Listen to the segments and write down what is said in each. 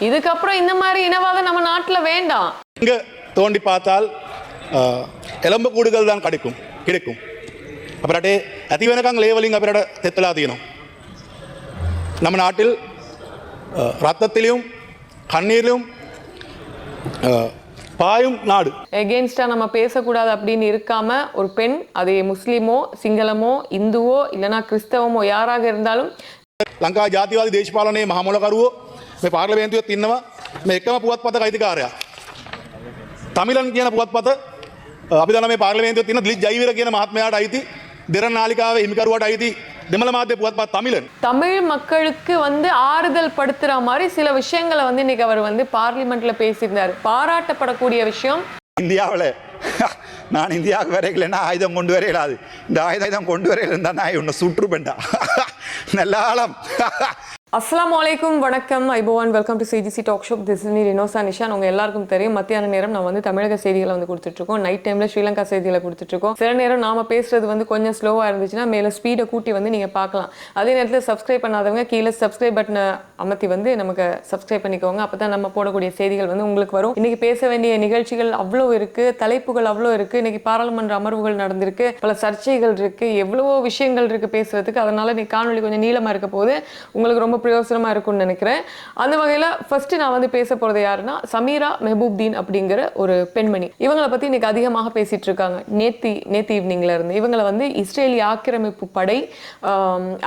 இதுக்கப்புறம் இந்த மாதிரி இனவாதம் நம்ம நாட்டில் வேண்டாம். இங்கே தோண்டி பார்த்தால் எலும்பு கூடுகள் தான் கிடைக்கும். අපරට ඇති වෙනකන් ලේවලින් අපිට තෙත්ලා තියෙනවා. நம்ம நாட்டில் ரத்தத்திலும் கண்ணீரிலும் பாயும் நாடு. எகெயின்ஸ்டா நம்ம பேசக்கூடாது அப்படின்னு இருக்காம ஒரு பெண், அது முஸ்லீமோ சிங்களமோ இந்துவோ இல்லைனா கிறிஸ்தவமோ யாராக இருந்தாலும் ලංකා ජාතිවාදී දේශපාලනයේ මහමොලකරුවෝ මේ පාර්ලිමේන්තුවෙත් ඉන්නවා. මේ එකම පුවත්පතක අයිතිකාරයා තමිලන් කියන පුවත්පත අපි දන්නා මේ පාර්ලිමේන්තුවේ තියෙන දිලිත් ජයවීර කියන මහත්මයාට අයිති, දෙරණ නාලිකාවේ හිමිකරුවාට අයිති දෙමළ මාධ්‍ය පුවත්පත් தமிழன். தமிழ் மக்களுக்கு ஆறுதல் படுத்துற மாதிரி சில விஷயங்களை இன்னைக்கு அவர் பார்லிமெண்ட்ல பேசியிருந்தார். பாராட்டப்படக்கூடிய விஷயம். இந்தியாவில் நான் இந்தியாவுக்கு வரைக்கலன்னா ஆயுதம் கொண்டு வரையலாது. இந்த ஆயுதம் கொண்டு வரையில இருந்தா நான் உன்னை சுற்றுப்பேன்டா நல்ல ஆழம். அஸ்ஸலாமு அலைக்கும், வணக்கம், ஐபோவான், welcome to CGC talk show. This is me Rinosa Nishan. உங்க எல்லாருக்கும் தெரியும், மத்தியான நேரம் நம்ம தமிழக செய்திகளை கொடுத்துட்டு இருக்கோம். நைட் டைம்ல ஸ்ரீலங்கா செய்திகளை கொடுத்துட்டு இருக்கோம். சில நேரம் நாம பேசுறது கொஞ்சம் ஸ்லோவா இருந்துச்சுன்னா மேல ஸ்பீடை கூட்டி நீங்க பார்க்கலாம். அதே நேரத்தில் சப்ஸ்கிரைப் பண்ணாதவங்க கீழே சப்ஸ்கிரைப் பட்டனை அமர்த்தி நமக்கு சப்ஸ்கிரைப் பண்ணிக்கோங்க. அப்பதான் நம்ம போடக்கூடிய செய்திகள் உங்களுக்கு வரும். இன்னைக்கு பேச வேண்டிய நிகழ்ச்சிகள் அவ்வளோ இருக்கு, தலைப்புகள் அவ்வளோ இருக்கு. இன்னைக்கு பாராளுமன்ற அமர்வுகள் நடந்திருக்கு, பல சர்ச்சைகள் இருக்கு, எவ்வளவோ விஷயங்கள் இருக்கு பேசுறதுக்கு. அதனால நீ காணொலி கொஞ்சம் நீளமா இருக்க போது உங்களுக்கு ரொம்ப பிரயோசனமா இருக்கும்னு நினைக்கிறேன். அந்த வகையில ஃபர்ஸ்ட் நான் பேச போறது யாருன்னா சமீரா மெஹபூப்தீன் அப்படிங்கிற ஒரு பெண்மணி. இவங்களை பத்தி இன்னைக்கு அதிகமாக பேசிட்டு இருக்காங்க. நேத்து ஈவினிங்ல இருந்து இவங்களை இஸ்ரேலிய ஆக்கிரமிப்பு படை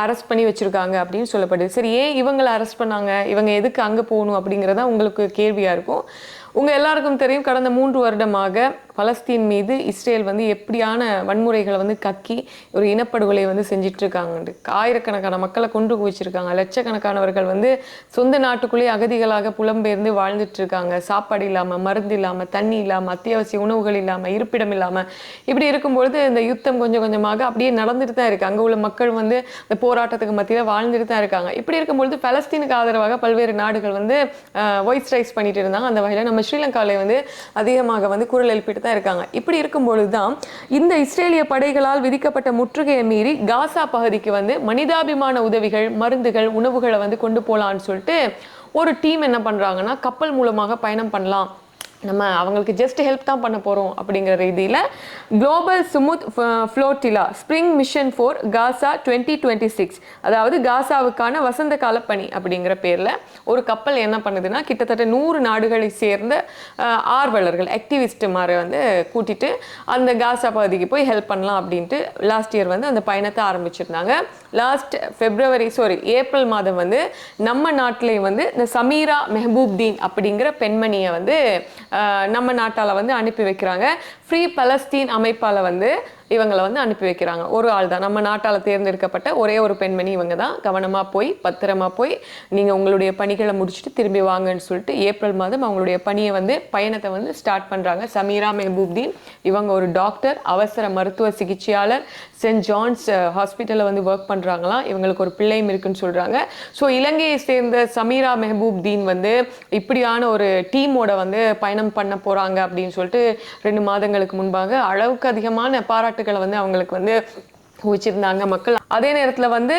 அரெஸ்ட் பண்ணி வச்சிருக்காங்க அப்படின்னு சொல்லப்படுது. சரி, ஏன் இவங்களை அரெஸ்ட் பண்ணாங்க, இவங்க எதுக்கு அங்க போகணும் அப்படிங்கறத உங்களுக்கு கேள்வியா இருக்கும். உங்க எல்லாருக்கும் தெரியும், கடந்த 3 வருடமாக பலஸ்தீன் மீது இஸ்ரேல் எப்படியான வன்முறைகளை கக்கி ஒரு இனப்படுகொலை செஞ்சிட்டு இருக்காங்க. ஆயிரக்கணக்கான மக்களை கொண்டு குவிச்சிருக்காங்க. லட்சக்கணக்கானவர்கள் சொந்த நாட்டுக்குள்ளேயே அகதிகளாக புலம்பெயர்ந்து வாழ்ந்துட்டு இருக்காங்க. சாப்பாடு இல்லாம, மருந்து இல்லாம, தண்ணி இல்லாம, அத்தியாவசிய உணவுகள் இல்லாம, இருப்பிடம் இல்லாம, இப்படி இருக்கும்பொழுது இந்த யுத்தம் கொஞ்சம் கொஞ்சமாக அப்படியே நடந்துட்டு தான் இருக்கு. அங்க உள்ள மக்கள் இந்த போராட்டத்துக்கு மத்தியில வாழ்ந்துட்டு தான் இருக்காங்க. இப்படி இருக்கும்பொழுது பலஸ்தீனுக்கு ஆதரவாக பல்வேறு நாடுகள் வாய்ஸ் ரைஸ் பண்ணிட்டு இருந்தாங்க. அந்த வகையில நம்ம ஸ்ரீலங்காவில அதிகமாக குரல் எழுப்பிட்டு தான் இருக்காங்க. இப்படி இருக்கும் பொழுதுதான் இந்த இஸ்ரேலிய படைகளால் விதிக்கப்பட்ட முற்றுகையை மீறி காசா பகுதிக்கு மனிதாபிமான உதவிகள், மருந்துகள், உணவுகளை கொண்டு போலான்னு சொல்லிட்டு ஒரு டீம் என்ன பண்றாங்கன்னா, கப்பல் மூலமாக பயணம் பண்ணலாம், நம்ம அவங்களுக்கு ஜஸ்ட் ஹெல்ப் தான் பண்ண போகிறோம் அப்படிங்கிற ரீதியில் global Sumud flotilla spring mission for Gaza 2026, அதாவது காசாவுக்கான வசந்த கால பணி அப்படிங்கிற பேரில் ஒரு கப்பல் என்ன பண்ணுதுன்னா, கிட்டத்தட்ட 100 நாடுகளை சேர்ந்த ஆர்வலர்கள், ஆக்டிவிஸ்ட் மாதிரி கூட்டிட்டு அந்த காசா பகுதிக்கு போய் ஹெல்ப் பண்ணலாம் அப்படின்ட்டு லாஸ்ட் இயர் அந்த பயணத்தை ஆரம்பிச்சிருந்தாங்க. ஏப்ரல் மாதம் நம்ம நாட்டிலேயே இந்த சமீரா மெஹபூப்தீன் அப்படிங்கிற பெண்மணியை நம்ம நாட்டால அனுப்பி வைக்கிறாங்க. ஃப்ரீ பலஸ்தீன் அமைப்பால இவங்களை அனுப்பி வைக்கிறாங்க. ஒரு ஆள் தான், நம்ம நாட்டால தேர்ந்தெடுக்கப்பட்ட ஒரே ஒரு பெண்மணி இவங்க தான். கவனமா போய் பத்திரமா போய் நீங்க உங்களுடைய பணிகளை முடிச்சுட்டு திரும்பி வாங்கன்னு சொல்லிட்டு ஏப்ரல் மாதம் அவங்களுடைய பணியை பயணத்தை ஸ்டார்ட் பண்றாங்க. சமீரா மெஹபூப்தீன் இவங்க ஒரு டாக்டர், அவசர மருத்துவ சிகிச்சையாளர், சென்ட் ஜான்ஸ் ஹாஸ்பிட்டலில் ஒர்க் பண்ணுறாங்களாம். இவங்களுக்கு ஒரு பிள்ளையும் இருக்குன்னு சொல்கிறாங்க. ஸோ இலங்கையை சேர்ந்த சமீரா மெஹபூப்தீன் இப்படியான ஒரு டீமோட பயணம் பண்ண போகிறாங்க அப்படின்னு சொல்லிட்டு 2 மாதங்களுக்கு முன்பாக அளவுக்கு அதிகமான பாராட்டுகளை அவங்களுக்கு வச்சிருந்தாங்க மக்கள். அதே நேரத்தில்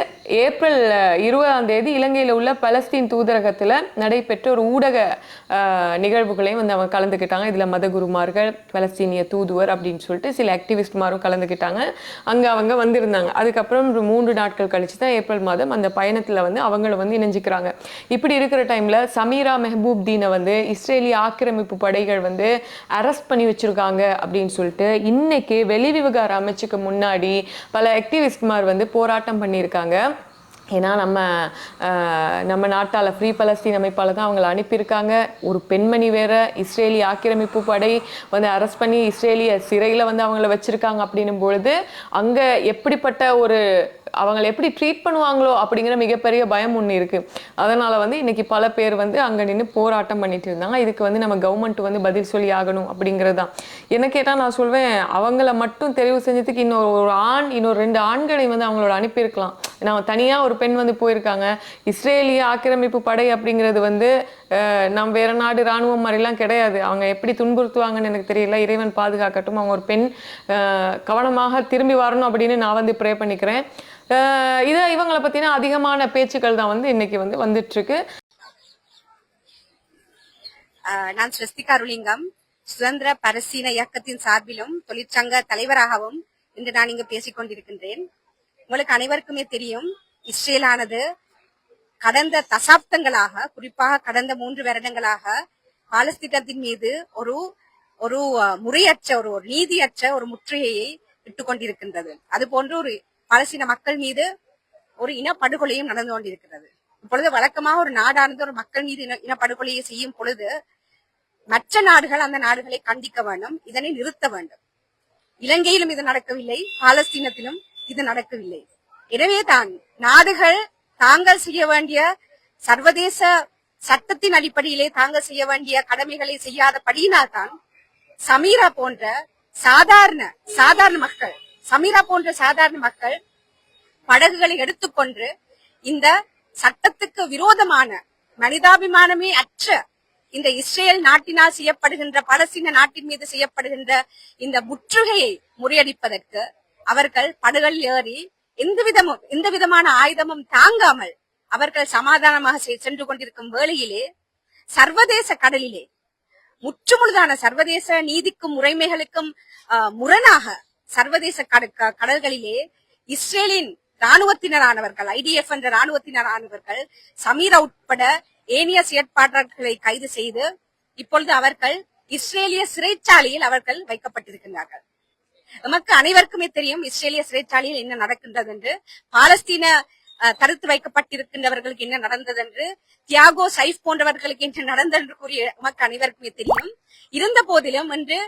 ஏப்ரல் 20ஆம் தேதி இலங்கையில் உள்ள பலஸ்தீன் தூதரகத்தில் நடைபெற்ற ஒரு ஊடக நிகழ்வுகளையும் அவங்க கலந்துக்கிட்டாங்க. இதில் மதகுருமார்கள், பலஸ்தீனிய தூதுவர் அப்படின்னு சொல்லிட்டு சில ஆக்டிவிஸ்ட்மாரும் கலந்துக்கிட்டாங்க. அங்கே அவங்க வந்திருந்தாங்க. அதுக்கப்புறம் 3 நாட்கள் கழிச்சு தான் ஏப்ரல் மாதம் அந்த பயணத்தில் அவங்களும் இணைஞ்சிக்கிறாங்க. இப்படி இருக்கிற டைமில் சமீரா மெஹபூப்தீனை இஸ்ரேலிய ஆக்கிரமிப்பு படைகள் அரெஸ்ட் பண்ணி வச்சிருக்காங்க அப்படின்னு சொல்லிட்டு இன்னைக்கு வெளிவிவகார அமைச்சுக்கு முன்னாடி பல ஆக்டிவிஸ்ட்மார் போராட்டம் பண்ணியிருக்காங்க. ஏன்னா நம்ம நாட்டால் ஃப்ரீ பலஸ்தீன் அமைப்பால் தான் அவங்களை அனுப்பியிருக்காங்க. ஒரு பெண்மணி வேற இஸ்ரேலிய ஆக்கிரமிப்பு படை அரெஸ்ட் பண்ணி இஸ்ரேலிய சிறையில் அவங்கள வச்சிருக்காங்க அப்படின்னும் பொழுது அங்கே எப்படிப்பட்ட ஒரு அவங்களை எப்படி ட்ரீட் பண்ணுவாங்களோ அப்படிங்கிற மிகப்பெரிய பயம் ஒன்று இருக்கு. அதனால இன்னைக்கு பல பேர் அங்கே நின்று போராட்டம் பண்ணிட்டு இருந்தாங்க. இதுக்கு நம்ம கவர்மெண்ட் பதில் சொல்லி ஆகணும் அப்படிங்கிறது தான். என்ன கேட்டால் நான் சொல்வேன், அவங்கள மட்டும் தெரிவு செஞ்சதுக்கு இன்னொரு 2 ஆண்களை அவங்களோட அனுப்பியிருக்கலாம். நான் தனியாக ஒரு பெண் போயிருக்காங்க. இஸ்ரேலிய ஆக்கிரமிப்பு படை அப்படிங்கிறது நம்ம வேற நாடு இராணுவம் மாதிரிலாம் கிடையாது. அவங்க எப்படி துன்புறுத்துவாங்கன்னு எனக்கு தெரியல. இறைவன் பாதுகாக்கட்டும். அவங்க ஒரு பெண் கவனமாக திரும்பி வரணும் அப்படின்னு நான் ப்ரே பண்ணிக்கிறேன். இவங்களை பற்றின அதிகமான பேச்சுக்கள் தான் இன்னைக்கு வந்துட்டு இருக்கு. நான் ஸ்வஸ்திகா அருளிங்கம் சுதந்திர பரசீன இயக்கத்தின் சார்பிலும் தொழிற்சங்க தலைவராகவும் இன்று நான் இங்கு பேசிக் கொண்டிருக்கின்றேன். உங்களுக்கு அனைவருக்குமே தெரியும், இஸ்ரேலானது கடந்த தசாப்தங்களாக, குறிப்பாக கடந்த 3 வருடங்களாக பாலஸ்தீனத்தின் மீது ஒரு முறையற்ற ஒரு நீதியற்ற ஒரு முற்றுகையை இட்டுக் கொண்டிருக்கின்றது. அது போன்று ஒரு பாலஸ்தீன மக்கள் மீது ஒரு இனப்படுகொலையும் நடந்து கொண்டிருக்கிறது. இப்பொழுது வழக்கமாக ஒரு நாடானது ஒரு மக்கள் மீது இனப்படுகொலையை செய்யும் பொழுது மற்ற நாடுகள் அந்த நாடுகளை கண்டிக்க வேண்டும், இதனை நிறுத்த வேண்டும். இலங்கையிலும் இது நடக்கவில்லை, பாலஸ்தீனத்திலும் இது நடக்கவில்லை. எனவே தான் நாடுகள் தாங்கள் செய்ய வேண்டிய சர்வதேச சட்டத்தின் அடிப்படையிலே தாங்கள் செய்ய வேண்டிய கடமைகளை செய்யாதபடியினால் தான் சமீரா போன்ற சாதாரண மக்கள் படகுகளை எடுத்துக்கொண்டு இந்த சட்டத்துக்கு விரோதமான மனிதாபிமானமே அற்ற இந்த இஸ்ரேல் நாட்டினால் செய்யப்படுகின்ற பாலஸ்தீன நாட்டின் மீது செய்யப்படுகின்ற இந்த முற்றுகையை முறியடிப்பதற்கு அவர்கள் படகுகளில் ஏறி எந்த விதமான ஆயுதமும் தாங்காமல் அவர்கள் சமாதானமாக சென்று கொண்டிருக்கும் வேளையிலே சர்வதேச கடலிலே முற்றுமுழுதான சர்வதேச நீதிக்கும் முறைமைகளுக்கும் முரணாக சர்வதேச கடல்களிலே இஸ்ரேலின் ராணுவத்தினரானவர்கள், IDF என்ற ராணுவத்தினரானவர்கள் சமீரா உட்பட ஏனைய செயற்பாட்டாளர்களை கைது செய்து இப்பொழுது அவர்கள் இஸ்ரேலிய சிறைச்சாலையில் அவர்கள் வைக்கப்பட்டிருக்கின்றார்கள். நமக்கு அனைவருக்குமே தெரியும் இஸ்ரேலிய சிறைச்சாலையில் என்ன நடக்கின்றது என்று, பாலஸ்தீன தடுத்து வைக்கப்பட்டிருக்கின்றவர்களுக்கு என்ன நடந்தது என்று, தியாகோ சைஃப் போன்றவர்களுக்கு என்ன நடந்தது என்று கூறிய நமக்கு அனைவருக்குமே தெரியும். இருந்த போதிலும் இன்று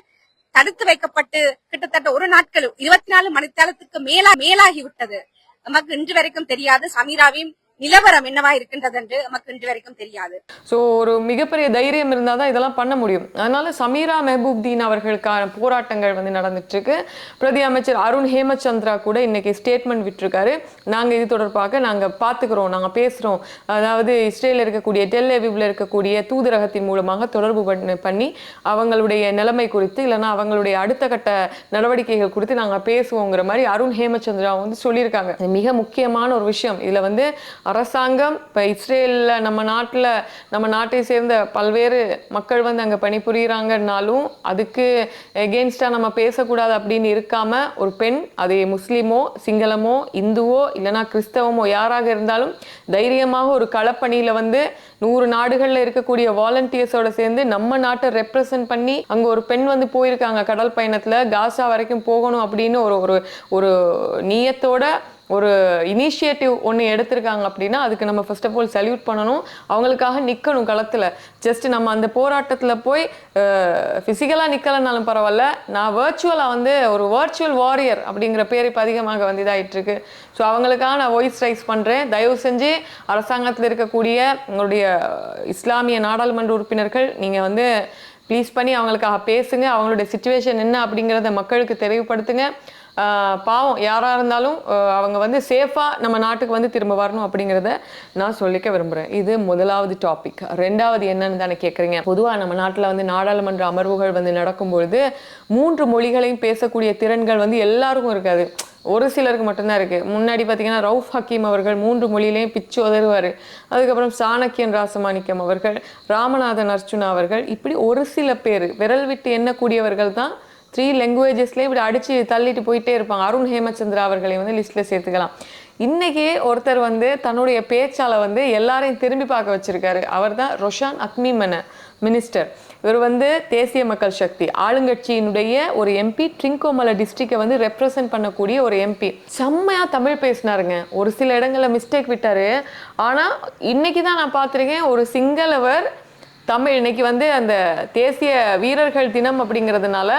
தடுத்து வைக்கப்பட்டு கிட்டத்தட்ட ஒரு நாட்கள் 24 மணித்தாளத்துக்கு மேலாகிவிட்டது. நமக்கு இன்று வரைக்கும் தெரியாது சமீராவின் நிலவரம் என்னவா இருக்கின்றது என்று நமக்கு இன்று வரைக்கும் தெரியாது. ஸோ ஒரு மிகப்பெரிய தைரியம் இருந்தால் தான் இதெல்லாம் பண்ண முடியும். அதனால சமீரா மெஹபூப்தீன் அவர்களுக்கான போராட்டங்கள் வந்து நடந்துட்டு இருக்கு. பிரதி அமைச்சர் அருண் ஹேமச்சந்திரா கூட இன்னைக்கு ஸ்டேட்மெண்ட் விட்டுருக்காரு. நாங்கள் இது தொடர்பாக நாங்கள் பார்த்துக்கிறோம், நாங்கள் பேசுகிறோம். அதாவது இஸ்ரேலில் இருக்கக்கூடிய டெல் அவிவ்ல இருக்கக்கூடிய தூதரகத்தின் மூலமாக தொடர்பு பண்ணி அவங்களுடைய நிலைமை குறித்து இல்லைன்னா அவங்களுடைய அடுத்த கட்ட நடவடிக்கைகள் குறித்து நாங்கள் பேசுவோங்கிற மாதிரி அருண் ஹேமச்சந்திரா வந்து சொல்லியிருக்காங்க. மிக முக்கியமான ஒரு விஷயம். இதில் வந்து அரசாங்கம் இப்போ இஸ்ரேலில் நம்ம நாட்டை சேர்ந்த பல்வேறு மக்கள் வந்து அங்கே பணிபுரிகிறாங்கன்னாலும் அதுக்கு எகெயின்ஸ்டாக நம்ம பேசக்கூடாது அப்படின்னு இருக்காம ஒரு பெண், அது முஸ்லீமோ சிங்களமோ இந்துவோ இல்லைனா கிறிஸ்தவமோ யாராக இருந்தாலும் தைரியமாக ஒரு களப்பணியில் வந்து 100 நாடுகளில் இருக்கக்கூடிய வாலண்டியர்ஸோட சேர்ந்து நம்ம நாட்டை ரெப்ரசன்ட் பண்ணி அங்கே ஒரு பெண் வந்து போயிருக்காங்க கடல் பயணத்தில் காசா வரைக்கும் போகணும் அப்படின்னு ஒரு நீயத்தோட ஒரு இனிஷியேட்டிவ் ஒன்று எடுத்திருக்காங்க அப்படின்னா அதுக்கு நம்ம ஃபர்ஸ்ட் ஆஃப் ஆல் சல்யூட் பண்ணணும். அவங்களுக்காக நிற்கணும் களத்தில். ஜஸ்ட் நம்ம அந்த போராட்டத்தில் போய் ஃபிசிக்கலாக நிற்கலனாலும் பரவாயில்ல, நான் வர்ச்சுவலாக வந்து ஒரு வர்ச்சுவல் வாரியர் அப்படிங்கிற பேர் இப்போ அதிகமாக வந்து இதாகிட்டு இருக்கு. ஸோ அவங்களுக்காக நான் வாய்ஸ் ரைஸ் பண்ணுறேன். தயவு செஞ்சு அரசாங்கத்தில் இருக்கக்கூடிய உங்களுடைய இஸ்லாமிய நாடாளுமன்ற உறுப்பினர்கள் நீங்கள் வந்து ப்ளீஸ் பண்ணி அவங்களுக்காக பேசுங்க. அவங்களுடைய சிச்சுவேஷன் என்ன அப்படிங்கிறத மக்களுக்கு தெளிவுபடுத்துங்க. பாவம் யாராக இருந்தாலும் அவங்க வந்து சேஃபாக நம்ம நாட்டுக்கு வந்து திரும்ப வரணும் அப்படிங்கிறத நான் சொல்லிக்க விரும்புகிறேன். இது முதலாவது டாபிக். ரெண்டாவது என்னன்னு தானே கேட்குறீங்க. பொதுவாக நம்ம நாட்டில் வந்து நாடாளுமன்ற அமர்வுகள் வந்து நடக்கும்பொழுது 3 மொழிகளையும் பேசக்கூடிய திறன்கள் வந்து எல்லாருக்கும் இருக்காது, ஒரு சிலருக்கு மட்டும்தான் இருக்குது. முன்னாடி பார்த்தீங்கன்னா ரவுஃப் ஹக்கீம் அவர்கள் 3 மொழியிலையும் பிச்சு உதறுவார். அதுக்கப்புறம் சாணக்கியன் ராசமாணிக்கம் அவர்கள், ராமநாதன் அர்ச்சுனா அவர்கள், இப்படி ஒரு சில பேர் விரல் விட்டு எண்ணக்கூடியவர்கள் தான் 3 லாங்குவேஜஸ்லேயே இப்படி அடித்து தள்ளிட்டு போயிட்டே இருப்பாங்க. அருண் ஹேமச்சந்திரா அவர்களை வந்து லிஸ்ட்டில் சேர்த்துக்கலாம். இன்றைக்கி ஒருத்தர் வந்து தன்னுடைய பேச்சால் வந்து எல்லாரையும் திரும்பி பார்க்க வச்சுருக்காரு. அவர் தான் ரொஷான் அக்மிமன மினிஸ்டர். இவர் வந்து தேசிய மக்கள் சக்தி ஆளுங்கட்சியினுடைய ஒரு எம்பி, ட்ரிங்கோமலை டிஸ்ட்ரிக்டை வந்து ரெப்ரசன்ட் பண்ணக்கூடிய ஒரு எம்பி. செம்மையாக தமிழ் பேசினாருங்க. ஒரு சில இடங்களில் மிஸ்டேக் விட்டார். ஆனால் இன்றைக்கி தான் நான் பார்த்துருக்கேன் ஒரு சிங்களவர் தமிழ், இன்னைக்கு வந்து அந்த தேசிய வீரர்கள் தினம் அப்படிங்கிறதுனால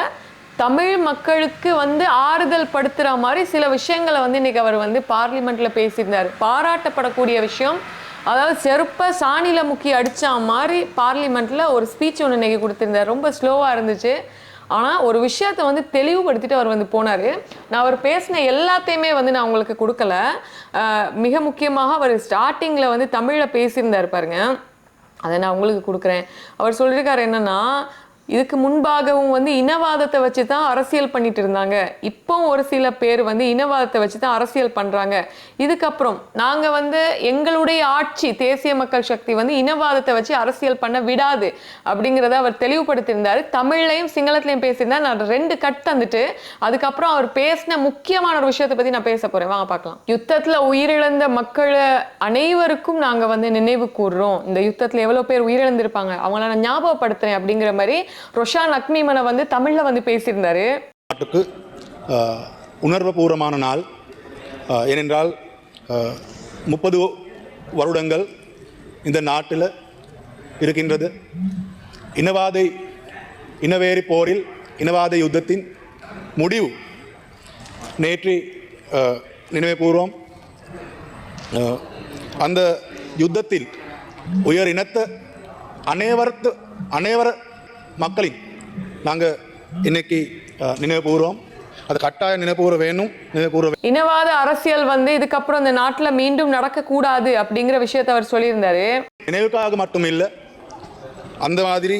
தமிழ் மக்களுக்கு வந்து ஆறுதல் படுத்துகிற மாதிரி சில விஷயங்களை வந்து இன்னைக்கு அவர் வந்து பார்லிமெண்ட்டில் பேசியிருந்தார். பாராட்டப்படக்கூடிய விஷயம். அதாவது செருப்பை சாணியில் முக்கி அடித்த மாதிரி பார்லிமெண்ட்டில் ஒரு ஸ்பீச் ஒன்று இன்னைக்கு கொடுத்துருந்தார். ரொம்ப ஸ்லோவாக இருந்துச்சு. ஆனால் ஒரு விஷயத்தை வந்து தெளிவுபடுத்திட்டு அவர் வந்து போனார். நான் அவர் பேசின எல்லாத்தையுமே வந்து நான் உங்களுக்கு கொடுக்கல. மிக முக்கியமாக அவர் ஸ்டார்டிங்கில் வந்து தமிழில் பேசியிருந்தார் பாருங்க, அதை நான் உங்களுக்கு கொடுக்குறேன். அவர் சொல்லியிருக்காரு என்னன்னா, இதுக்கு முன்பாகவும் வந்து இனவாதத்தை வச்சு தான் அரசியல் பண்ணிட்டு இருந்தாங்க. இப்போ ஒரு சில பேர் வந்து இனவாதத்தை வச்சு தான் அரசியல் பண்றாங்க. இதுக்கப்புறம் நாங்க வந்து எங்களுடைய ஆட்சி தேசிய மக்கள் சக்தி வந்து இனவாதத்தை வச்சு அரசியல் பண்ண விடாது அப்படிங்கிறத அவர் தெளிவுபடுத்தியிருந்தாரு. தமிழ்லையும் சிங்களத்திலையும் பேசியிருந்தார். நான் 2 கட் தந்துட்டு அதுக்கப்புறம் அவர் பேசின முக்கியமான ஒரு விஷயத்தை பத்தி நான் பேச போறேன். வாங்க பார்க்கலாம். யுத்தத்துல உயிரிழந்த மக்கள் அனைவருக்கும் நாங்க வந்து நினைவு கூறுறோம். இந்த யுத்தத்துல எவ்வளவு பேர் உயிரிழந்திருப்பாங்க அவங்கள நான் ஞாபகப்படுத்துறேன் அப்படிங்கிற மாதிரி ரோஷான் அக்மீமனை வந்து தமிழ்ல வந்து பேசியிருந்தாரு. நாட்டுக்கு உணர்வுபூர்வமான நாள். ஏனென்றால் 30 வருடங்கள் இந்த நாட்டில் இருக்கின்றது. இனவேரி போரில் இனவாத யுத்தத்தின் முடிவு நேற்று நினைவு கூறுவோம். அந்த யுத்தத்தில் உயர் இனத்த அனைவர மக்களின் நாங்கள் இன்னைக்கு நினைவு கூறுவோம். அது கட்டாயம் நினைவு கூற வேணும். இனவாத அரசியல் வந்து இதுக்கப்புறம் இந்த நாட்டில் மீண்டும் நடக்கக்கூடாது அப்படிங்கிற விஷயத்தை அவர் சொல்லியிருந்தாரு. நினைவுக்காக மட்டும் இல்லை, அந்த மாதிரி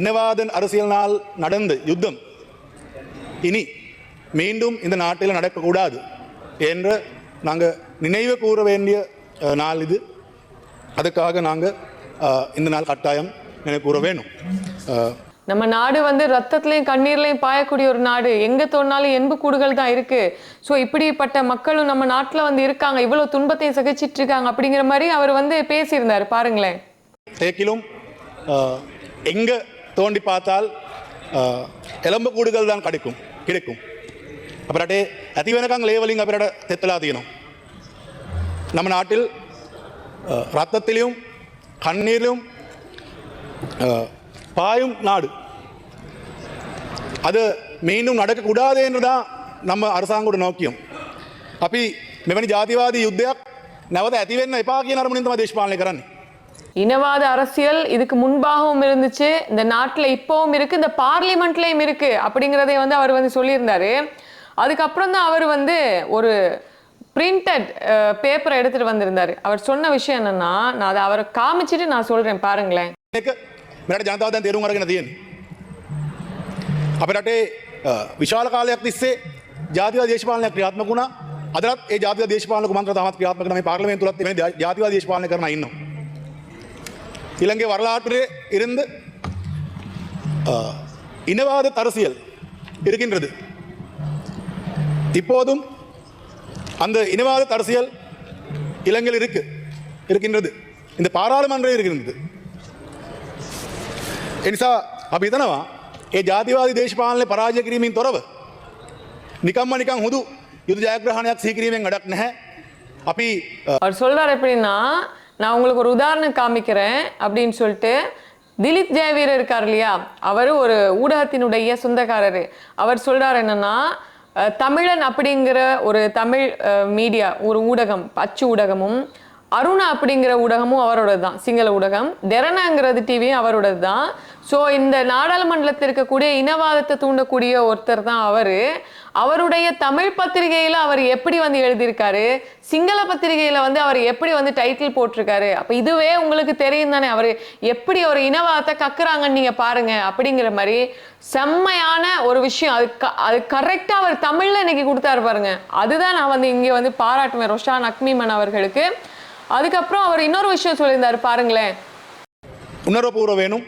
இனவாத அரசியலினால் நடந்த யுத்தம் இனி மீண்டும் இந்த நாட்டில் நடக்கக்கூடாது என்று நாங்கள் நினைவு கூற வேண்டிய நாள் இது. அதுக்காக நாங்கள் இந்த நாள் கட்டாயம் நினைவு கூற வேணும். நம்ம நாடு வந்து ரத்தத்திலையும் கண்ணீர்லையும் பாயக்கூடிய ஒரு நாடு. எங்க தோணாலும் எண்பு கூடுகள் தான் இருக்கு. ஸோ இப்படிப்பட்ட மக்களும் நம்ம நாட்டில் வந்து இருக்காங்க, இவ்வளவு துன்பத்தையும் சகிச்சிட்டு இருக்காங்க அப்படிங்கிற மாதிரி அவர் வந்து பேசியிருந்தாரு. பாருங்களேன். தேக்கிலும் எங்க தோண்டி பார்த்தால் எலும்பு கூடுகள் தான் கிடைக்கும். අපරට ඇති වෙනකන් ලේවලින් අපිට තෙත්ලා තියෙනවා. நம்ம நாட்டில் ரத்தத்திலும் கண்ணீரிலும் பாயும் நாடு. அது மீண்டும் நடக்கக்கூடாது என்று தான் நம்ம அரசாங்கோட நோக்கியம். අපි මෙවැනි ජාතිවාදී යුද්ධයක් නැවත ඇති වෙන්න එපා කියන අරමුණින් තමයි දේශපාලනය කරන්නේ. இனவாத அரசியல் இதுக்கு முன்பாகவும் இருந்துச்சு, இந்த நாட்டில் இப்பவும் இருக்கு, இந்த பார்லிமெண்ட்லயும் இருக்கு அப்படிங்கிறதை வந்து அவர் வந்து சொல்லியிருந்தாரு. அதுக்கப்புறம் தான் அவர் வந்து ஒரு பிரிண்டட் பேப்பரை எடுத்துட்டு வந்திருந்தாரு. அவர் சொன்ன விஷயம் என்னன்னா, நான் அதை அவரை காமிச்சிட்டு நான் சொல்றேன், பாருங்களேன். මෙරට ජනතාව දැන් තේරුම් අරගෙන තියෙන්නේ. අපේ රටේ විශාල කාලයක් තිස්සේ ජාතිවාදී දේශපාලනයක් ක්‍රියාත්මක වුණා. අදටත් ඒ ජාතිවාදී දේශපාලන කුමන්ත්‍රණ තාමත් ක්‍රියාත්මක නැහැ. මේ පාර්ලිමේන්තුවලත් මේ ජාතිවාදී දේශපාලනය කරන අය ඉන්නවා. இலங்கை வரலாற்றிலே இருந்து இனவாத அரசியல் இருக்கின்றது. இப்போதும் அந்த இனவாத அரசியல் இலங்கையில் இருக்கின்றது. இந்த பாராளுமன்றம் இருக்கின்றது. එනිසා අපි හිතනවා ඒ ජාතිවාදී දේශපාලනය පරාජය කිරීමෙන් තොරව නිකම්ම නිකන් හුදු යුද ජයග්‍රහණයක් සිහි කිරීමෙන් වැඩක් නැහැ. අපි அவர் சொல்றாரு எப்படின்னா, நான் உங்களுக்கு ஒரு உதாரணம் காமிக்கிறேன் அப்படின்னு சொல்லிட்டு, திலீப் ஜெயவீரர் இருக்கார் இல்லையா, அவர் ஒரு ஊடகத்தினுடைய சொந்தக்காரர். அவர் சொல்றாரு என்னன்னா, தமிழன் அப்படிங்கிற ஒரு தமிழ் மீடியா, ஒரு ஊடகம், அச்சு ஊடகமும், அருணா அப்படிங்கிற ஊடகமும் அவரோடது தான், சிங்கள ஊடகம். டெரனாங்கிறது டிவியும் அவரோடது தான். ஸோ இந்த நாடாளுமன்றத்தில் இருக்கக்கூடிய இனவாதத்தை தூண்டக்கூடிய ஒருத்தர் தான் அவர். அவருடைய தமிழ் பத்திரிகையில் அவர் எப்படி வந்து எழுதியிருக்காரு, சிங்கள பத்திரிகையில் வந்து அவர் எப்படி வந்து டைட்டில் போட்டிருக்காரு. அப்போ இதுவே உங்களுக்கு தெரியும் தானே, அவர் எப்படி ஒரு இனவாதத்தை கக்குறாங்கன்னு நீங்கள் பாருங்க அப்படிங்கிற மாதிரி செம்மையான ஒரு விஷயம். அது கரெக்டாக அவர் தமிழில் இன்னைக்கு கொடுத்தாரு பாருங்க. அதுதான் நான் வந்து இங்கே வந்து பாராட்டுவேன் ரோஷான் அக்மீமன் அவர்களுக்கு. அதுக்கப்புறம் அவர் இன்னொரு விஷயம் சொல்லியிருந்தாரு, பாருங்களேன். උනරපූර්ව වෙනුම්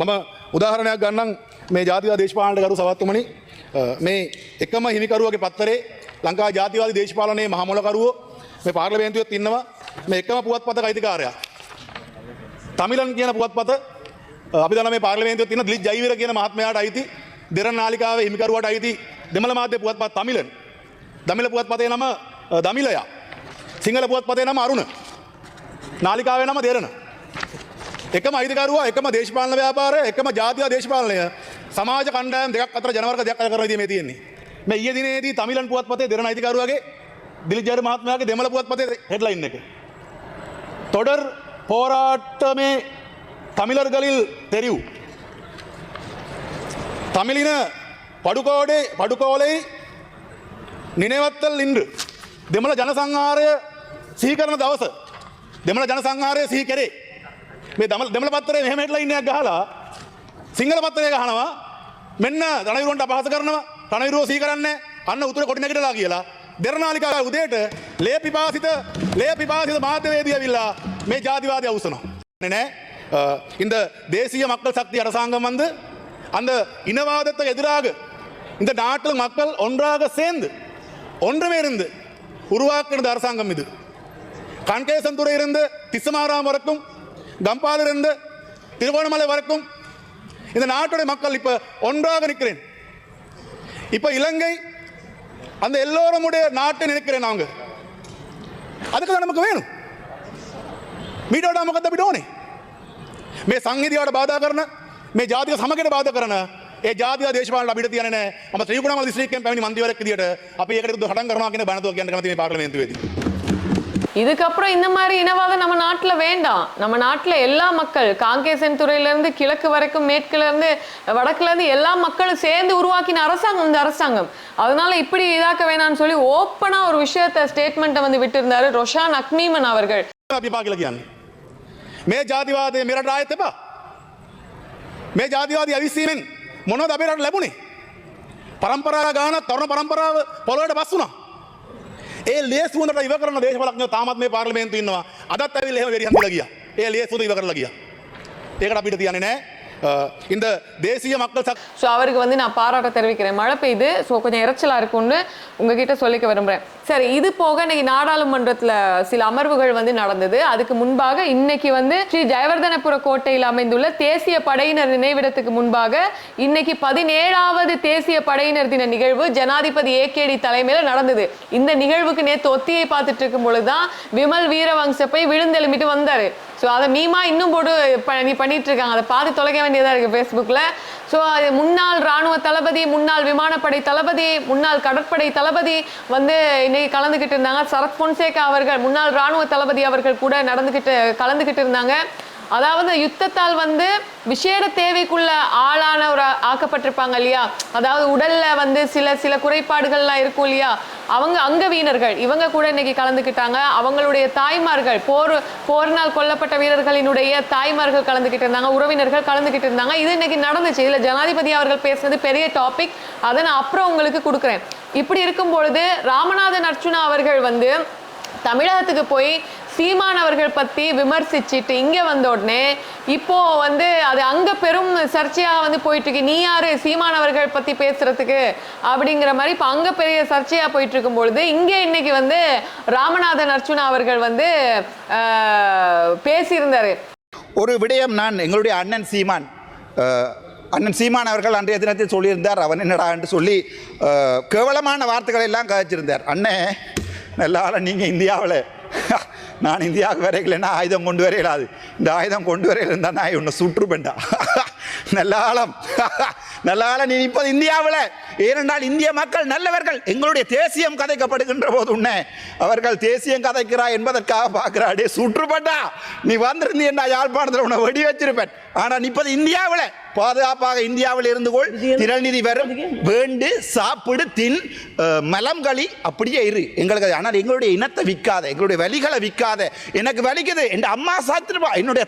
මම උදාහරණයක් ගන්නම්. මේ ජාතිවාදී දේශපාලනකරු සවත්තුමනි, මේ එකම හිමිකරුවගේ පත්තරේ ලංකා ජාතිවාදී දේශපාලනයේ මහමොලකරුවෝ මේ පාර්ලිමේන්තුවෙත් ඉන්නවා. මේ එකම පුවත්පතක අයිතිකාරයා තමිලන් කියන පුවත්පත අපි දන්නා මේ පාර්ලිමේන්තුවෙත් ඉන්න දිලිත් ජයවීර කියන මහත්මයාට අයිති, දෙරණ නාලිකාවේ හිමිකරුවාට අයිති දෙමළ මාධ්‍ය පුවත්පත් තමිලන්. දමිළ පුවත්පතේ නම දමිලයා, සිංහල පුවත්පතේ නම අරුණ, නාලිකාවේ නම දෙරණ. එකම අයිතිකරුවා, එකම දේශපාලන ව්‍යාපාරය, එකම ජාතික දේශපාලනය සමාජ කණ්ඩායම් දෙකක් අතර ජනවර්ග දෙකක් අතර කරන විදිහ මේ තියෙන්නේ. මේ ඊයේ දිනේදී තමිලන් පුවත්පතේ දෙරණ අයිතිකරුවාගේ දිලිත් ජයවීර මහත්මයාගේ දෙමළ පුවත්පතේ හෙඩ්ලයින් එක. தொடர் போராட்டமே தமிழர்களில் தெரிவு. தமிழின படுகோலை நினைவத்தல் இன்று දෙමළ ජනසංහාරය සිහි කරන දවස. දෙමළ ජනසංහාරය සිහි කරේ. මේ දෙමළ පත්තරේ මෙහෙම හෙඩ්ලයින් එකක් ගහලා සිංහල පත්තරය ගහනවා මෙන්න රණවිරුවන්ට අපහාස කරනවා රණවිරුව සිහි කරන්නේ අන්න උතුර කොටි නැගිටලා කියලා දෙරනාලිකා උදේට ලේ පිපාසිත මාධ්‍යවේදී ඇවිල්ලා මේ ජාතිවාදී අවසනවා නෑ இந்த தேசிய மக்கள் சக்தி அரசாங்கம் வந்து அந்த இனவாதத்தை எதிராக இந்த நாட்டில் மக்கள் ஒன்றாக சேர்ந்து ஒன்றுமே இருந்து உருவாக்குறது அரசாங்கம் இது கண்கேசன்துறை இருந்து திசமாராம் வரைக்கும் கம்பாலில் இருந்து திருவோணமலை வரைக்கும் இந்த நாட்டுடைய மக்கள் இப்ப ஒன்றாக நிற்கிறேன் இப்ப இலங்கை அந்த எல்லோருடைய நாட்டை நினைக்கிறேன் நாங்க அதுக்கு நமக்கு வேணும் மீட்டோட මොකද අපිට ඕනේ මේ සංහිඳියාවට බාධා කරන මේ ජාතික සමගියට බාධා කරන ඒ ජාතික දේශපාලන අපිට තියන්නේ නැහැ මම ත්‍රිකුණාමල දිස්ත්‍රික්කයෙන් පැමිණි මන්ත්‍රීවරයෙක් විදියට අපි ඒකට සටන් කරනවා කියන බණතුව කියන්න කැමති මේ පාර්ලිමේන්තුවේදී இதுக்கப்புறம் இந்த மாதிரி இனவாதம் நம்ம நாட்டில் வேண்டாம். நம்ம நாட்டில் எல்லா மக்கள் காங்கேசன் துறையிலேருந்து கிழக்கு வரைக்கும் மேற்குலேருந்து வடக்குலேருந்து எல்லா மக்களும் சேர்ந்து உருவாக்கின அரசாங்கம் இந்த அரசாங்கம். அதனால இப்படி இதாக்க வேணாம்னு சொல்லி ஓப்பனாக ஒரு விஷயத்த ஸ்டேட்மெண்ட்டை வந்து விட்டுருந்தாரு ரொஷான் அக்மீமன் அவர்கள். මේ ජාතිවාදය මෙරට ආයෙත් එපා. මේ ජාතිවාදී අවිස්සීමෙන් මොනවද අපේ රට ලැබුණේ? පරම්පරා ගානක් තරුණ පරම්පරාව පොළොවට බස් වුණා. ඒ ලේසු හොඳට ඉව කරන දේශපාලඥයෝ තාමත් මේ පාර්ලිමේන්තුවේ ඉන්නවා. අදත් ඇවිල්ලා එහෙම වෙරි හන්දිලා ගියා. ඒ ලේසු හොඳ ඉව කරලා ගියා. ඒකට අපිට තියන්නේ නැහැ. இந்த தேசிய மக்கள் சக்தி ஸோ அவருக்கு வந்து நான் பாராட்ட தெரிவிக்கிறேன். மழை பெய்யுது, ஸோ கொஞ்சம் இறைச்சலாக இருக்கும்னு உங்ககிட்ட சொல்லிக்க விரும்புகிறேன். சரி, இது போக இன்னைக்கு நாடாளுமன்றத்தில் சில அமர்வுகள் வந்து நடந்தது. அதுக்கு முன்பாக இன்னைக்கு வந்து ஸ்ரீ ஜெயவர்தனபுர கோட்டையில் அமைந்துள்ள தேசிய படையினர் நினைவிடத்துக்கு முன்பாக இன்னைக்கு 17வது தேசிய படையினர் தின நிகழ்வு ஜனாதிபதி ஏகேடி தலைமையில் நடந்தது. இந்த நிகழ்வுக்கு நேற்று ஒத்தியை பார்த்துட்டு இருக்கும் பொழுதுதான் விமல் வீரவங்ச போய் விழுந்தெலும்பிட்டு வந்தாரு. ஸோ அதை மீமா இன்னும் போட்டு பண்ணிட்டு இருக்காங்க. அதை பார்த்து தொலைக்க வேண்டியதாக இருக்குது ஃபேஸ்புக்கில். ஸோ அது முன்னாள் இராணுவ தளபதி, முன்னாள் விமானப்படை தளபதி, முன்னாள் கடற்படை தளபதி வந்து இன்னைக்கு கலந்துக்கிட்டு இருந்தாங்க. சரத் பொன்சேகா அவர்கள், முன்னாள் இராணுவ தளபதி அவர்கள் கூட கலந்துக்கிட்டு இருந்தாங்க. அதாவது யுத்தத்தால் வந்து விசேட தேவைக்குள்ள ஆளான ஒரு ஆக்கப்பட்டிருப்பாங்க இல்லையா, அதாவது உடல்ல வந்து சில குறைபாடுகள்லாம் இருக்கும் இல்லையா, அவங்க அங்கவீனர்கள் இவங்க கூட இன்னைக்கு கலந்துக்கிட்டாங்க. அவங்களுடைய தாய்மார்கள், போரினால் கொல்லப்பட்ட வீரர்களினுடைய தாய்மார்கள் கலந்துக்கிட்டு இருந்தாங்க, உறவினர்கள் கலந்துக்கிட்டு இருந்தாங்க. இது இன்னைக்கு நடந்துச்சு. இதுல ஜனாதிபதி அவர்கள் பேசுனது பெரிய டாபிக். அதை நான் அப்புறம் உங்களுக்கு கொடுக்குறேன். இப்படி இருக்கும் பொழுது ராமநாதன் அர்ச்சுனா அவர்கள் வந்து தமிழகத்துக்கு போய் சீமான் அவர்கள் பத்தி விமர்சிச்சுட்டு இங்க வந்த உடனே இப்போ வந்து அது அங்க பெரும் சர்ச்சையா வந்து போயிட்டு இருக்கு. நீ யாரு சீமான் அவர்கள் பத்தி பேசுறதுக்கு அப்படிங்கிற மாதிரி இப்ப அங்க பெரிய சர்ச்சையா போயிட்டு இருக்கும் பொழுது இங்க இன்னைக்கு வந்து ராமநாதன் அர்ச்சுனா அவர்கள் வந்து பேசியிருந்தாரு. ஒரு விடயம் நான் எங்களுடைய அண்ணன் சீமான் அவர்கள் அன்றைய தினத்தில் சொல்லியிருந்தார். அவன் என்னடா என்று சொல்லி கேவலமான வார்த்தைகளை எல்லாம் கதைச்சிருந்தார். அண்ணே நல்லால நீங்கள் இந்தியாவில் நான் இந்தியாவுக்கு வரைக்கலைன்னா ஆயுதம் கொண்டு வர இயலாது. இந்த ஆயுதம் கொண்டு வர இருந்தால் நான் உன்னை சுற்றுப்பேன்டா. நல்ல நீ இப்போது இந்தியாவில், ஏனென்றால் இந்திய மக்கள் நல்லவர்கள். எங்களுடைய தேசியம் கதைக்கப்படுகின்ற போது உன்னை அவர்கள் தேசியம் கதைக்கிறா என்பதற்காக பார்க்கிறாடே சுற்றுப்பட்டா. நீ வந்திருந்தீண்டா யாழ்ப்பாணத்தில் உன்னை வெடி வச்சிருப்பேன். ஆனால் இப்போது இந்தியாவில் பாதுகாப்பாக இந்தியாவில் இருந்து கொள், திரள்நிதி வரும், வேண்டு சாப்பிடு, தின், மலம்களி, அப்படியே இரு எங்களுக்கு. ஆனால் எங்களுடைய இனத்தை விற்காத, எங்களுடைய வலிகளை விற்காத. எனக்கு வலிக்குது, என் அம்மா சாத்திருப்பா, என்னுடைய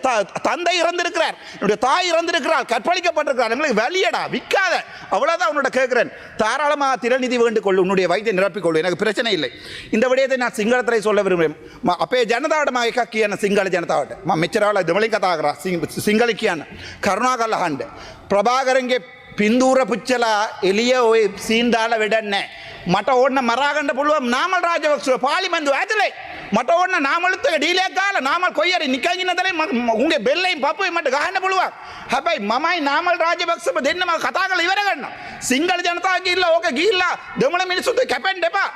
தந்தை இறந்திருக்கிறார், என்னுடைய தாய் இறந்திருக்கிறார், கற்பழிக்கப்பட்டிருக்கிறார், எங்களுக்கு வலியடா விற்காத. அவ்வளோதான் உன்னோட கேட்கிறேன். தாராளமாக திரள்நிதி வேண்டு கொள்ளு, உன்னுடைய வயிற்றை நிரப்பிக்கொள்ளு, எனக்கு பிரச்சனை இல்லை. இந்த விடயத்தை நான் சிங்களத்தை சொல்ல விரும்புகிறேன். அப்பே ජනතාවට එක කියන සිංහල ජනතාවට මම මෙච්චරවල දෙමළෙන් කතා කරා. සිංහල කියන්න කරුණාකරලා අහන්න. ප්‍රභාකරන්ගේ පින්දූර පුච්චලා එළිය ඔය සීන් දාලා වැඩක් නැහැ. මට ඕන්න මරාගන්න පුළුවන් නාමල් රාජපක්ෂව පාර්ලිමේන්තුව ඇතුලේ. මට ඕන්න නාමලුත් එක ඩීලයක් ගාලා නාමල් කොයි හරි නිකන් ඉන්න දලේ උන්ගේ බෙල්ලෙන් පපුවේ මට ගහන්න පුළුවන්. හැබැයි මමයි නාමල් රාජපක්ෂව දෙන්නම කතා කරලා ඉවර ගන්නවා. සිංහල ජනතාව ගිහිල්ලා ඕක ගිහිල්ලා දෙමළ මිනිස්සුන්ට කැපෙන්න එපා.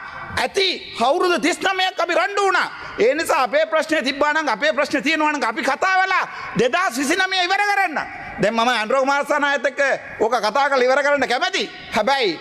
ඇති අවුරුදු 39ක් අපි රණ්ඩු වුණා. ඒ නිසා අපේ ප්‍රශ්නේ තිබ්බා නම්, අපේ ප්‍රශ්නේ තියෙනවා නම් අපි කතා වෙලා 2029 ඉවර කරන්න. දැන් මම අන්ඩ්‍රෝ කුමාරසානායත් එක්ක ඕක කතා කරලා ඉවර කරන්න කැමැති. හැබැයි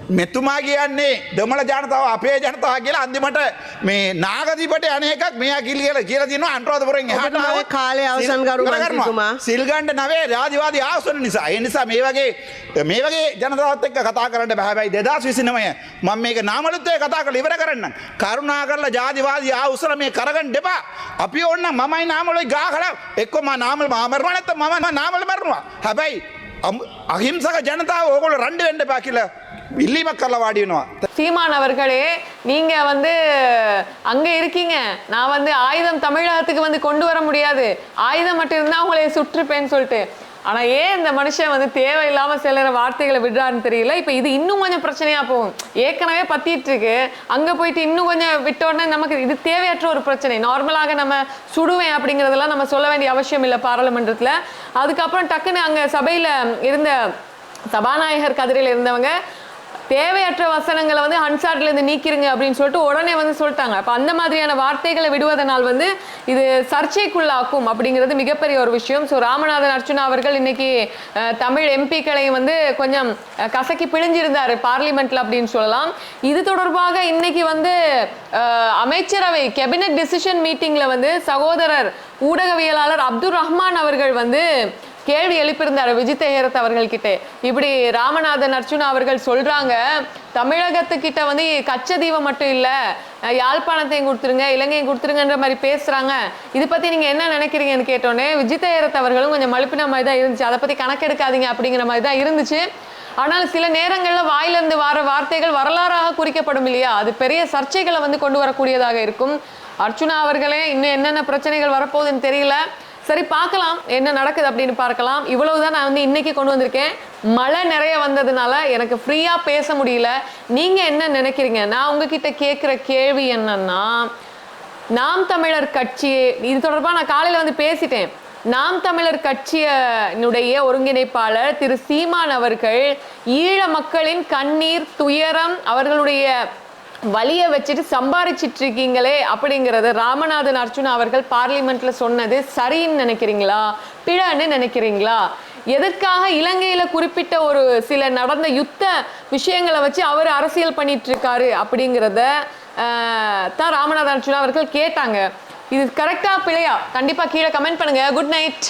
මෙතුමා කියන්නේ දෙමළ ජනතාව අපේ ජනතාව කියලා අන්තිමට මේ නාගදීපට අනේකක් මෙයා කියලා තියෙනවා අනුරාධපුරෙන් එහාට ආවේ කාලේ අවසන් කරු මන්ත්‍රීතුමා සිල්ගණ්ඩ නවේ රාජවාදී ආසන නිසා. ඒ නිසා මේ වගේ ජනතාවත් එක්ක කතා කරන්න බෑ. හැබැයි 2029 මම මේක නාමලුත් එක්ක කතා කරලා ඉවර කරන්නම්. කරුණා කරලා ජාතිවාදී ආවුසල මේ කරගන්න දෙපා. අපි ඕන්න මමයි නාමලුයි ගාකලා එක්ක මම නාමල් මරනවා නැත්නම් මම නාමල් මරනවා. හැබැයි අහිංසක ජනතාව ඕගොල්ලෝ රණ්ඩු වෙන්න එපා කියලා ඉල්ලීමක් කරලා වාඩි වෙනවා. சீமான் அவர்களே, நீங்க வந்து அங்க இருக்கீங்க, நான் வந்து ஆயுதம் தமிழகத்துக்கு வந்து கொண்டு வர முடியாது, ஆயுதம் மட்டும் இருந்தா உங்களை சுற்றுப்பேன்னு சொல்லிட்டு. ஆனா ஏன் இந்த மனுஷன் வந்து தேவையில்லாம சில வார்த்தைகளை விடுறாருன்னு தெரியல. இப்ப இது இன்னும் கொஞ்சம் பிரச்சனையா போகும். ஏற்கனவே பத்திட்டு இருக்கு, அங்க போயிட்டு இன்னும் கொஞ்சம் விட்ட உடனே நமக்கு இது தேவையற்ற ஒரு பிரச்சனை. நார்மலாக நம்ம சுடுவேன் அப்படிங்கறதெல்லாம் நம்ம சொல்ல வேண்டிய அவசியம் இல்லை பாராளுமன்றத்துல. அதுக்கப்புறம் டக்குன்னு அங்க சபையில இருந்த சபாநாயகர் கதிரையில் இருந்தவங்க தேவையற்ற வசனங்களை வந்து ஹன்சாட்ல இருந்து நீக்கிருங்க அப்படின்னு சொல்லிட்டு உடனே வந்து சொல்லிட்டாங்க. அப்ப அந்த மாதிரியான வார்த்தைகளை விடுவதனால் வந்து இது சர்ச்சைக்குள்ளாக்கும் அப்படிங்கிறது மிகப்பெரிய ஒரு விஷயம். ஸோ ராமநாதன் அர்ச்சுனா அவர்கள் இன்னைக்கு தமிழ் எம்பிக்களை வந்து கொஞ்சம் கசக்கி பிழிஞ்சிருந்தாரு பார்லிமெண்ட்ல அப்படின்னு சொல்லலாம். இது தொடர்பாக இன்னைக்கு வந்து அமைச்சரவை கேபினட் டிசிஷன் மீட்டிங்ல வந்து சகோதரர் ஊடகவியலாளர் அப்துல் ரஹ்மான் அவர்கள் வந்து கேள்வி எழுப்பியிருந்தார் விஜித் ஹேரத் அவர்கள் கிட்ட. இப்படி ராமநாதன் அர்ச்சுனா அவர்கள் சொல்றாங்க, தமிழகத்துக்கிட்ட வந்து கச்சதீவம் மட்டும் இல்ல, யாழ்ப்பாணத்தையும் கொடுத்துருங்க, இலங்கையும் கொடுத்துருங்கன்ற மாதிரி பேசுறாங்க, இது பத்தி நீங்க என்ன நினைக்கிறீங்கன்னு கேட்டோன்னே விஜித் ஹேரத் அவர்களும் கொஞ்சம் மழுப்பின மாதிரி தான் இருந்துச்சு. அதை பத்தி கணக்கெடுக்காதீங்க அப்படிங்கிற மாதிரி தான் இருந்துச்சு. ஆனால் சில நேரங்கள்ல வாயிலிருந்து வர வார்த்தைகள் வரலாறாக குறிக்கப்படும் இல்லையா, அது பெரிய சர்ச்சைகளை வந்து கொண்டு வரக்கூடியதாக இருக்கும். அர்ச்சுனா அவர்களே, இன்னும் என்னென்ன பிரச்சனைகள் வரப்போகுதுன்னு தெரியல. சரி, பார்க்கலாம் என்ன நடக்குது அப்படின்னு பார்க்கலாம். இவ்வளவுதான் நான் வந்து இன்னைக்கு கொண்டு வந்திருக்கேன். மழை நிறைய வந்ததுனால எனக்கு ஃப்ரீயா பேச முடியல. நீங்க என்ன நினைக்கிறீங்க? நான் உங்ககிட்ட கேட்கிற கேள்வி என்னன்னா, நாம் தமிழர் கட்சி இது தொடர்பாக நான் காலையில வந்து பேசிட்டேன். நாம் தமிழர் கட்சியினுடைய ஒருங்கிணைப்பாளர் திரு சீமான் அவர்கள் ஈழ மக்களின் கண்ணீர் துயரம் அவர்களுடைய வலியை வச்சுட்டு சம்பாரிச்சிட்டு இருக்கீங்களே அப்படிங்கறது ராமநாதன் அர்ச்சுனா அவர்கள் பார்லிமெண்ட்ல சொன்னது சரின்னு நினைக்கிறீங்களா, பிழைன்னு நினைக்கிறீங்களா? எதற்காக இலங்கையில குறிப்பிட்ட ஒரு சில நடந்த யுத்த விஷயங்களை வச்சு அவர் அரசியல் பண்ணிட்டு இருக்காரு அப்படிங்கிறத தான் ராமநாதன் அர்ச்சுனா அவர்கள் கேட்டாங்க. இது கரெக்டா பிழையா? கண்டிப்பா கீழே கமெண்ட் பண்ணுங்க. Good night.